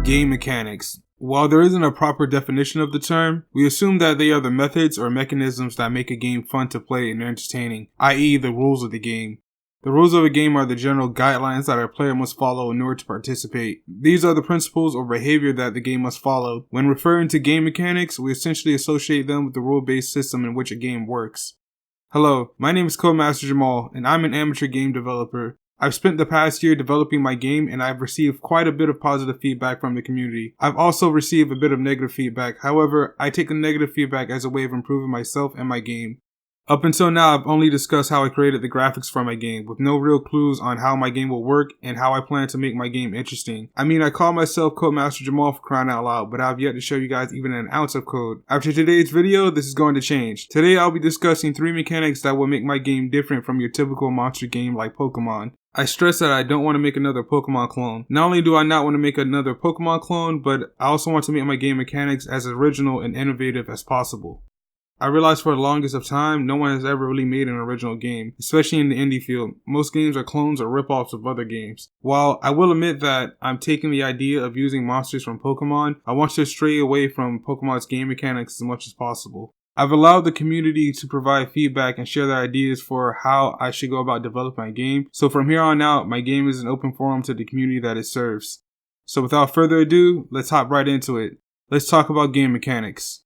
Game mechanics. While there isn't a proper definition of the term, we assume that they are the methods or mechanisms that make a game fun to play and entertaining, i.e. the rules of the game. The rules of a game are the general guidelines that a player must follow in order to participate. These are the principles or behavior that the game must follow. When referring to game mechanics, we essentially associate them with the rule-based system in which a game works. Hello, my name is Codemaster Jamal, and I'm an amateur game developer. I've spent the past year developing my game, and I've received quite a bit of positive feedback from the community. I've also received a bit of negative feedback. However, I take the negative feedback as a way of improving myself and my game. Up until now, I've only discussed how I created the graphics for my game, with no real clues on how my game will work and how I plan to make my game interesting. I mean, I call myself Codemaster Jamal for crying out loud, but I've yet to show you guys even an ounce of code. After today's video, this is going to change. Today, I'll be discussing 3 mechanics that will make my game different from your typical monster game like Pokemon. I stress that I don't want to make another Pokemon clone. Not only do I not want to make another Pokemon clone, but I also want to make my game mechanics as original and innovative as possible. I realized for the longest of time, no one has ever really made an original game, especially in the indie field. Most games are clones or rip-offs of other games. While I will admit that I'm taking the idea of using monsters from Pokemon, I want to stray away from Pokemon's game mechanics as much as possible. I've allowed the community to provide feedback and share their ideas for how I should go about developing my game, so from here on out, my game is an open forum to the community that it serves. So without further ado, let's hop right into it. Let's talk about game mechanics.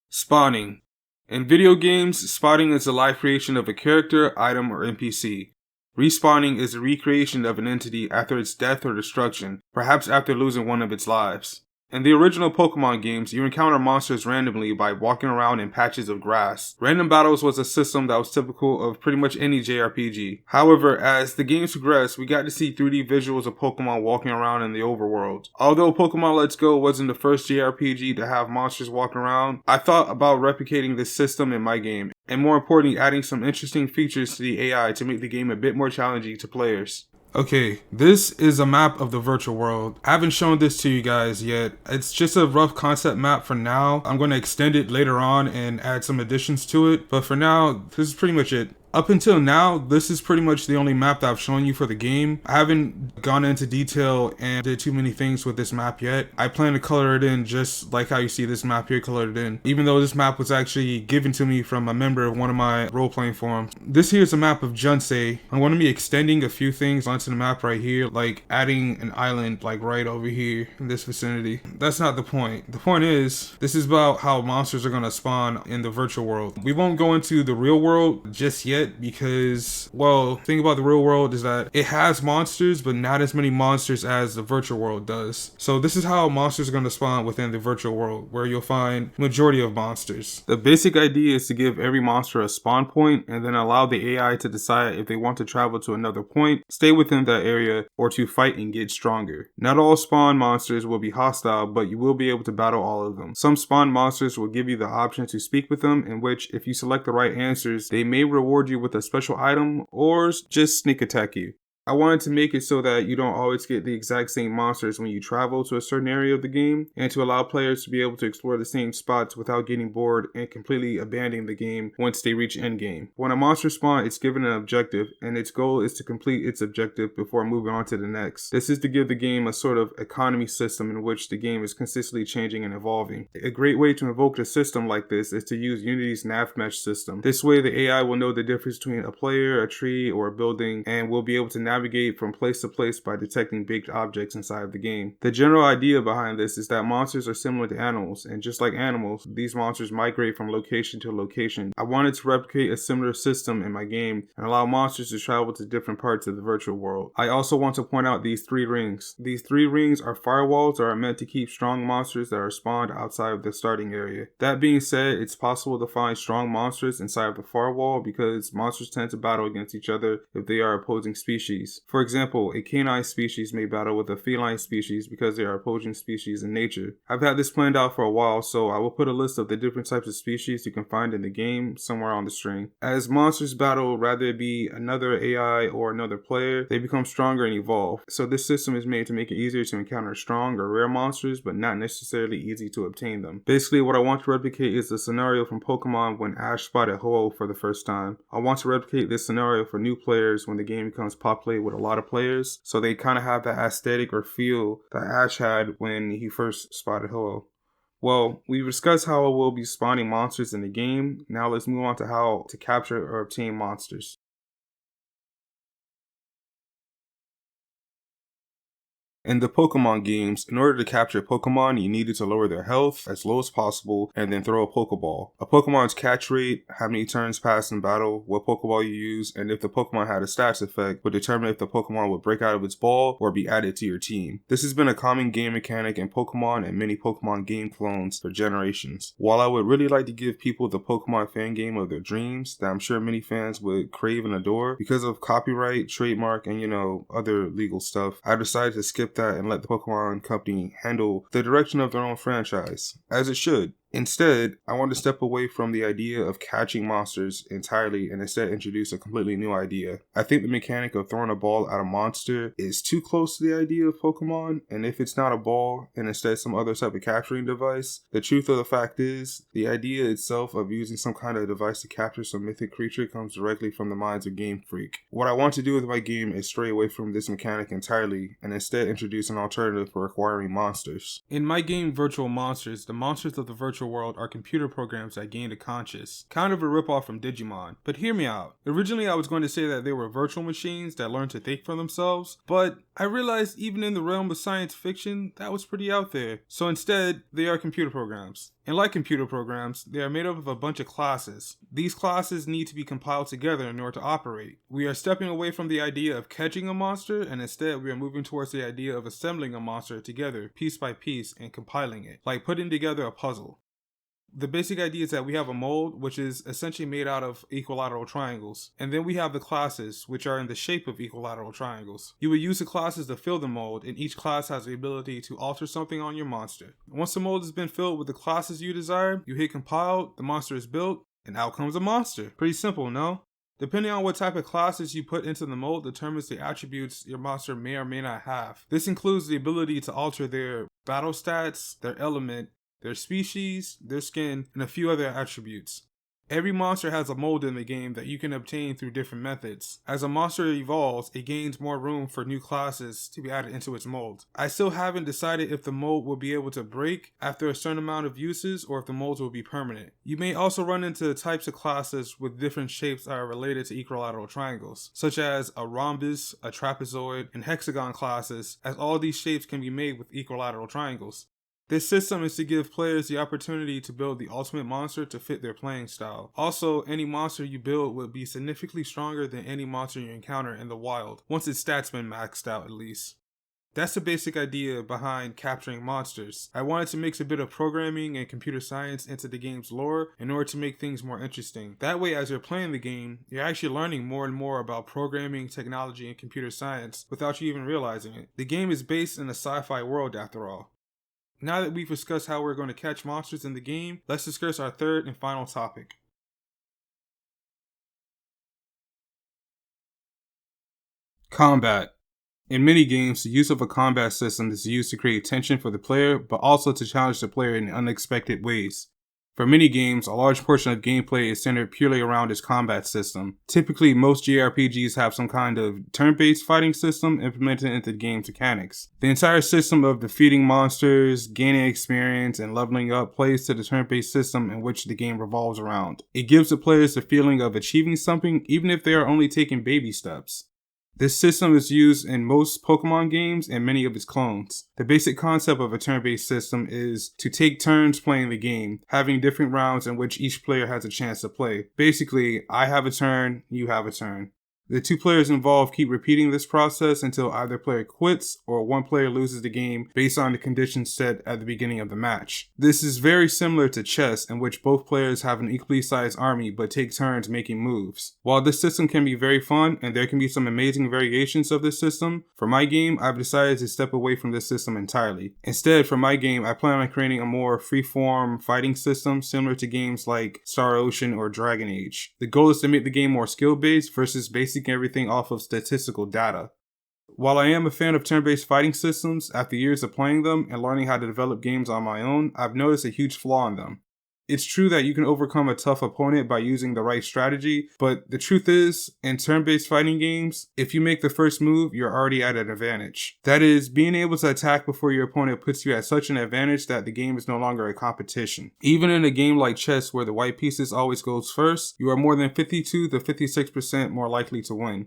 Spawning. In video games, spawning is the live creation of a character, item, or NPC. Respawning is the recreation of an entity after its death or destruction, perhaps after losing one of its lives. In the original Pokemon games, you encounter monsters randomly by walking around in patches of grass. Random battles was a system that was typical of pretty much any JRPG. However, as the games progressed, we got to see 3D visuals of Pokemon walking around in the overworld. Although Pokemon Let's Go wasn't the first JRPG to have monsters walking around, I thought about replicating this system in my game, and more importantly, adding some interesting features to the AI to make the game a bit more challenging to players. Okay, this is a map of the virtual world. I haven't shown this to you guys yet. It's just a rough concept map for now. I'm going to extend it later on and add some additions to it. But for now, this is pretty much it. Up until now, this is pretty much the only map that I've shown you for the game. I haven't gone into detail and did too many things with this map yet. I plan to color it in just like how you see this map here colored in, even though this map was actually given to me from a member of one of my role-playing forums. This here is a map of Junsei. I'm going to be extending a few things onto the map right here, like adding an island like right over here in this vicinity. That's not the point. The point is, this is about how monsters are going to spawn in the virtual world. We won't go into the real world just yet, because, well, the thing about the real world is that it has monsters, but not as many monsters as the virtual world does. So this is how monsters are going to spawn within the virtual world, where you'll find majority of monsters. The basic idea is to give every monster a spawn point, and then allow the AI to decide if they want to travel to another point, stay within that area, or to fight and get stronger. Not all spawn monsters will be hostile, but you will be able to battle all of them. Some spawn monsters will give you the option to speak with them, in which, if you select the right answers, they may reward you with a special item or just sneak attack you. I wanted to make it so that you don't always get the exact same monsters when you travel to a certain area of the game, and to allow players to be able to explore the same spots without getting bored and completely abandoning the game once they reach endgame. When a monster spawns, it's given an objective, and its goal is to complete its objective before moving on to the next. This is to give the game a sort of economy system in which the game is consistently changing and evolving. A great way to invoke a system like this is to use Unity's nav mesh system. This way the AI will know the difference between a player, a tree, or a building, and will be able to navigate from place to place by detecting big objects inside of the game. The general idea behind this is that monsters are similar to animals, and just like animals, these monsters migrate from location to location. I wanted to replicate a similar system in my game and allow monsters to travel to different parts of the virtual world. I also want to point out these 3 rings. These 3 rings are firewalls that are meant to keep strong monsters that are spawned outside of the starting area. That being said, it's possible to find strong monsters inside of the firewall because monsters tend to battle against each other if they are opposing species. species. For example, a canine species may battle with a feline species because they are opposing species in nature. I've had this planned out for a while, so I will put a list of the different types of species you can find in the game somewhere on the string. As monsters battle, rather it be another AI or another player, they become stronger and evolve. So this system is made to make it easier to encounter strong or rare monsters, but not necessarily easy to obtain them. Basically, what I want to replicate is the scenario from Pokemon when Ash spotted Ho-Oh for the first time. I want to replicate this scenario for new players when the game becomes populated with a lot of players, so they kind of have that aesthetic or feel that Ash had when he first spotted Ho-Oh. Well, we've discussed how we'll be spawning monsters in the game. Now let's move on to how to capture or obtain monsters. In the Pokemon games, in order to capture Pokemon, you needed to lower their health as low as possible and then throw a Pokeball. A Pokemon's catch rate, how many turns passed in battle, what Pokeball you use, and if the Pokemon had a stats effect would determine if the Pokemon would break out of its ball or be added to your team. This has been a common game mechanic in Pokemon and many Pokemon game clones for generations. While I would really like to give people the Pokemon fan game of their dreams that I'm sure many fans would crave and adore, because of copyright, trademark, and other legal stuff, I decided to skip that and let the Pokemon company handle the direction of their own franchise, as it should. Instead, I want to step away from the idea of catching monsters entirely and instead introduce a completely new idea. I think the mechanic of throwing a ball at a monster is too close to the idea of Pokemon, and if it's not a ball and instead some other type of capturing device, the truth of the fact is, the idea itself of using some kind of device to capture some mythic creature comes directly from the minds of Game Freak. What I want to do with my game is stray away from this mechanic entirely and instead introduce an alternative for acquiring monsters. In my game Virtual Monsters, the monsters of the virtual world are computer programs that gained a conscience, kind of a ripoff from Digimon. But hear me out. Originally I was going to say that they were virtual machines that learned to think for themselves, but I realized even in the realm of science fiction, that was pretty out there. So instead, they are computer programs. And like computer programs, they are made up of a bunch of classes. These classes need to be compiled together in order to operate. We are stepping away from the idea of catching a monster, and instead we are moving towards the idea of assembling a monster together, piece by piece, and compiling it, like putting together a puzzle. The basic idea is that we have a mold, which is essentially made out of equilateral triangles. And then we have the classes, which are in the shape of equilateral triangles. You would use the classes to fill the mold, and each class has the ability to alter something on your monster. Once the mold has been filled with the classes you desire, you hit compile, the monster is built, and out comes a monster. Pretty simple, no? Depending on what type of classes you put into the mold determines the attributes your monster may or may not have. This includes the ability to alter their battle stats, their element, their species, their skin, and a few other attributes. Every monster has a mold in the game that you can obtain through different methods. As a monster evolves, it gains more room for new classes to be added into its mold. I still haven't decided if the mold will be able to break after a certain amount of uses or if the molds will be permanent. You may also run into types of classes with different shapes that are related to equilateral triangles, such as a rhombus, a trapezoid, and hexagon classes, as all these shapes can be made with equilateral triangles. This system is to give players the opportunity to build the ultimate monster to fit their playing style. Also, any monster you build will be significantly stronger than any monster you encounter in the wild, once its stats been maxed out at least. That's the basic idea behind capturing monsters. I wanted to mix a bit of programming and computer science into the game's lore in order to make things more interesting. That way, as you're playing the game, you're actually learning more and more about programming, technology, and computer science without you even realizing it. The game is based in a sci-fi world after all. Now that we've discussed how we're going to catch monsters in the game, let's discuss our third and final topic. Combat. In many games, the use of a combat system is used to create tension for the player, but also to challenge the player in unexpected ways. For many games, a large portion of gameplay is centered purely around its combat system. Typically, most JRPGs have some kind of turn-based fighting system implemented into the game's mechanics. The entire system of defeating monsters, gaining experience, and leveling up plays to the turn-based system in which the game revolves around. It gives the players the feeling of achieving something even if they are only taking baby steps. This system is used in most Pokemon games and many of its clones. The basic concept of a turn-based system is to take turns playing the game, having different rounds in which each player has a chance to play. Basically, I have a turn, you have a turn. The two players involved keep repeating this process until either player quits or one player loses the game based on the conditions set at the beginning of the match. This is very similar to chess, in which both players have an equally sized army but take turns making moves. While this system can be very fun and there can be some amazing variations of this system, for my game I've decided to step away from this system entirely. Instead, for my game I plan on creating a more free-form fighting system similar to games like Star Ocean or Dragon Age. The goal is to make the game more skill-based versus basing everything off of statistical data. While I am a fan of turn-based fighting systems, after years of playing them and learning how to develop games on my own, I've noticed a huge flaw in them. It's true that you can overcome a tough opponent by using the right strategy, but the truth is, in turn-based fighting games, if you make the first move, you're already at an advantage. That is, being able to attack before your opponent puts you at such an advantage that the game is no longer a competition. Even in a game like chess where the white pieces always goes first, you are more than 52 to 56% more likely to win.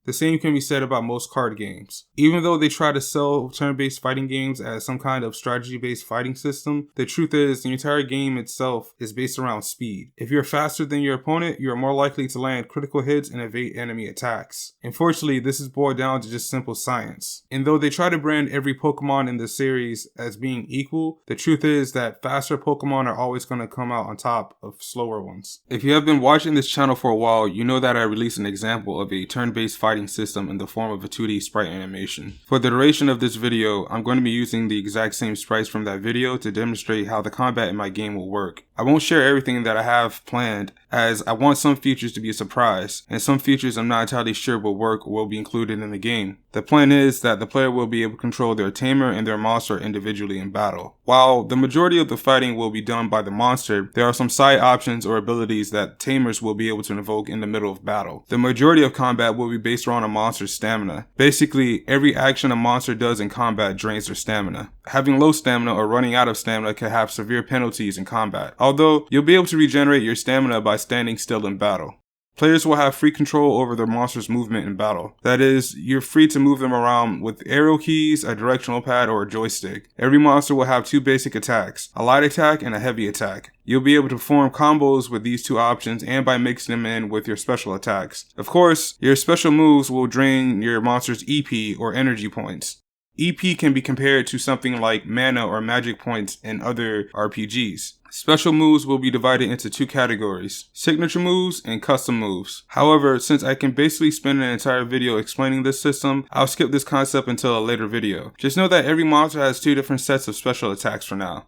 The same can be said about most card games. Even though they try to sell turn-based fighting games as some kind of strategy-based fighting system, the truth is the entire game itself is based around speed. If you're faster than your opponent, you are more likely to land critical hits and evade enemy attacks. Unfortunately, this is boiled down to just simple science. And though they try to brand every Pokemon in the series as being equal, the truth is that faster Pokemon are always going to come out on top of slower ones. If you have been watching this channel for a while, you know that I released an example of a turn-based fighting system in the form of a 2D sprite animation. For the duration of this video, I'm going to be using the exact same sprites from that video to demonstrate how the combat in my game will work. I won't share everything that I have planned, as I want some features to be a surprise, and some features I'm not entirely sure will work or will be included in the game. The plan is that the player will be able to control their tamer and their monster individually in battle. While the majority of the fighting will be done by the monster, there are some side options or abilities that tamers will be able to invoke in the middle of battle. The majority of combat will be based around a monster's stamina. Basically, every action a monster does in combat drains their stamina. Having low stamina or running out of stamina can have severe penalties in combat, although you'll be able to regenerate your stamina by standing still in battle. Players will have free control over their monster's movement in battle. That is, you're free to move them around with arrow keys, a directional pad, or a joystick. Every monster will have two basic attacks, a light attack and a heavy attack. You'll be able to form combos with these two options and by mixing them in with your special attacks. Of course, your special moves will drain your monster's EP or energy points. EP can be compared to something like mana or magic points in other RPGs. Special moves will be divided into two categories, signature moves and custom moves. However, since I can basically spend an entire video explaining this system, I'll skip this concept until a later video. Just know that every monster has two different sets of special attacks for now.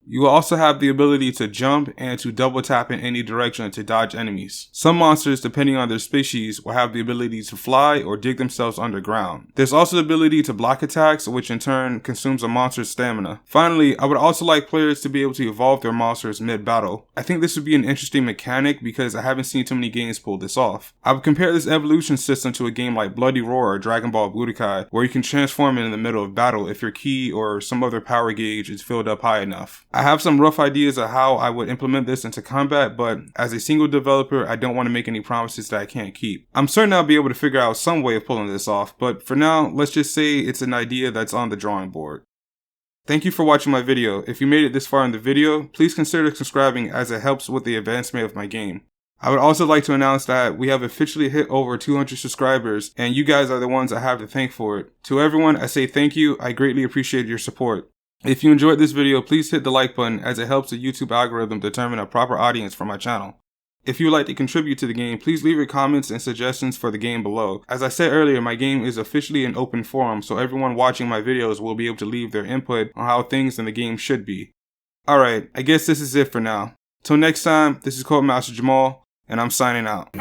You will also have the ability to jump and to double tap in any direction to dodge enemies. Some monsters, depending on their species, will have the ability to fly or dig themselves underground. There's also the ability to block attacks, which in turn consumes a monster's stamina. Finally, I would also like players to be able to evolve their monsters mid-battle. I think this would be an interesting mechanic because I haven't seen too many games pull this off. I would compare this evolution system to a game like Bloody Roar or Dragon Ball Budokai, where you can transform in the middle of battle if your ki or some other power gauge is filled up high enough. I have some rough ideas of how I would implement this into combat, but as a single developer, I don't want to make any promises that I can't keep. I'm certain I'll be able to figure out some way of pulling this off, but for now, let's just say it's an idea that's on the drawing board. Thank you for watching my video. If you made it this far in the video, please consider subscribing as it helps with the advancement of my game. I would also like to announce that we have officially hit over 200 subscribers, and you guys are the ones I have to thank for it. To everyone, I say thank you. I greatly appreciate your support. If you enjoyed this video, please hit the like button as it helps the YouTube algorithm determine a proper audience for my channel. If you would like to contribute to the game, please leave your comments and suggestions for the game below. As I said earlier, my game is officially an open forum, so everyone watching my videos will be able to leave their input on how things in the game should be. Alright, I guess this is it for now. Till next time, this is Codemaster Jamal, and I'm signing out.